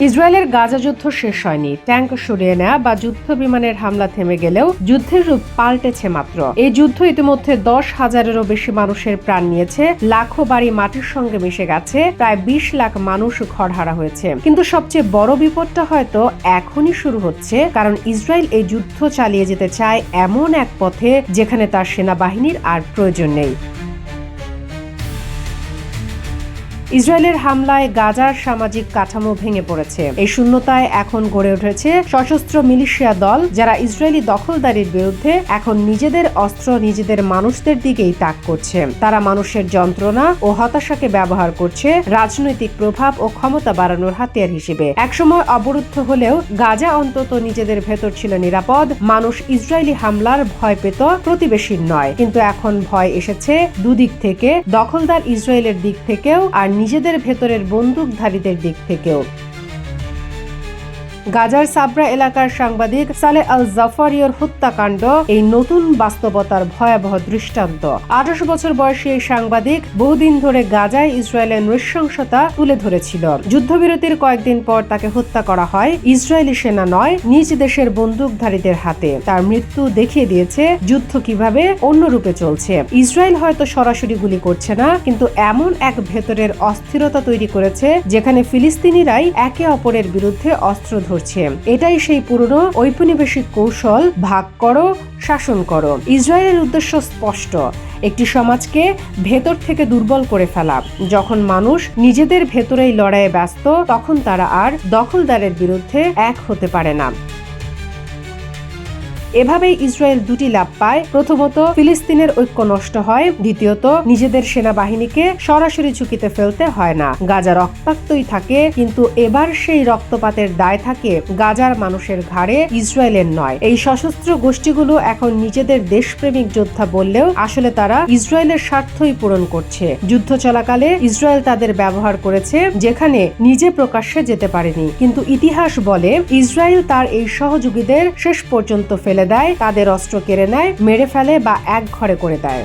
ইসরায়েলের গাজা যুদ্ধ শেষ হয়নি। ট্যাঙ্ক সরিয়ে নেওয়া বা যুদ্ধ বিমানের হামলা থেমে গেলেও যুদ্ধের রূপ পাল্টেছে মাত্র। এই যুদ্ধ ইতিমধ্যে 10,000-এরও বেশি মানুষের প্রাণ নিয়েছে, লাখো বাড়ি মাটির সঙ্গে মিশে গেছে, প্রায় 20 লাখ মানুষ ঘরহারা হয়েছে। কিন্তু সবচেয়ে বড় বিপদটা হয়তো এখনই শুরু হচ্ছে, কারণ ইসরায়েল এই যুদ্ধ চালিয়ে যেতে চায় এমন এক পথে যেখানে তার সেনাবাহিনীর আর প্রয়োজন নেই। ইসরায়েলের হামলায় গাজার সামাজিক কাঠামো ভেঙে পড়েছে। এই শূন্যতায় এখন গড়ে উঠেছে সশস্ত্র মিলিশিয়া দল, যারা ইসরায়েলি দখলদারির বিরুদ্ধে এখন নিজেদের অস্ত্র নিজেদের মানুষদের দিকেই তাক করছে। তারা মানুষের যন্ত্রণা ও হতাশাকে ব্যবহার করছে রাজনৈতিক প্রভাব ও ক্ষমতা বাড়ানোর হাতিয়ার হিসেবে। একসময় অবরুদ্ধ হলেও গাজা অন্তত নিজেদের ভেতর ছিল নিরাপদ। মানুষ ইসরায়েলি হামলার ভয় পেত, প্রতিবেশীর নয়। কিন্তু এখন ভয় এসেছে দুদিক থেকে, দখলদার ইসরায়েলের দিক থেকেও আর নিজেদের ভেতরের বন্দুকধারীদের দিক থেকেও। গাজার সাবরা এলাকার সাংবাদিক সালেহ আল জাফারির হত্যাকাণ্ড এই নতুন বাস্তবতার ভয়াবহ দৃষ্টান্ত। 28 বছর বয়সী এই সাংবাদিক বহুদিন ধরে গাজায় ইসরায়েলের নৃশংসতা তুলে ধরেছিল। যুদ্ধবিরতির কয়েকদিন পর তাকে হত্যা করা হয় ইসরায়েলি সেনা নয়, নিজ দেশের বন্দুকধারীদের হাতে। তার মৃত্যু দেখিয়ে দিয়েছে যুদ্ধ কিভাবে অন্য রূপে চলছে। ইসরায়েল হয়তো সরাসরি গুলি করছে না, কিন্তু এমন এক ভেতরের অস্থিরতা তৈরি করেছে যেখানে ফিলিস্তিনিরাই একে অপরের বিরুদ্ধে অস্ত্র ধরছে। এটাই সেই পুরনো ঔপনিবেশিক কৌশল, ভাগ করো, শাসন করো। ইসরায়েলের উদ্দেশ্য স্পষ্ট, একটি সমাজকে ভেতর থেকে দুর্বল করে ফেলা। যখন মানুষ নিজেদের ভেতরেই লড়াইয়ে ব্যস্ত, তখন তারা আর দখলদারের বিরুদ্ধে এক হতে পারে না। এভাবেই ইসরায়েল দুটি লাভ পায়। প্রথমত, ফিলিস্তিনের ঐক্য নষ্ট হয়। দ্বিতীয়ত, নিজেদের সেনাবাহিনীকে সরাসরি ঝুঁকিতে ফেলতে হয় না। গাজা রক্তাক্তই থাকে, কিন্তু এবার সেই রক্তপাতের দায় থাকে গাজার মানুষের ঘাড়ে, ইসরায়েলের নয়। এই সশস্ত্র গোষ্ঠীগুলো এখন নিজেদের দেশপ্রেমিক যোদ্ধা বললেও আসলে তারা ইসরায়েলের স্বার্থই পূরণ করছে। যুদ্ধ চলাকালে ইসরায়েল তাদের ব্যবহার করেছে যেখানে নিজে প্রকাশ্যে যেতে পারেনি, কিন্তু ইতিহাস বলে ইসরায়েল তার এই সহযোগীদের শেষ পর্যন্ত ফেলে দেয়, তাদের অস্ত্র কেড়ে নেয়, মেরে ফেলে বা এক ঘরে করে দেয়।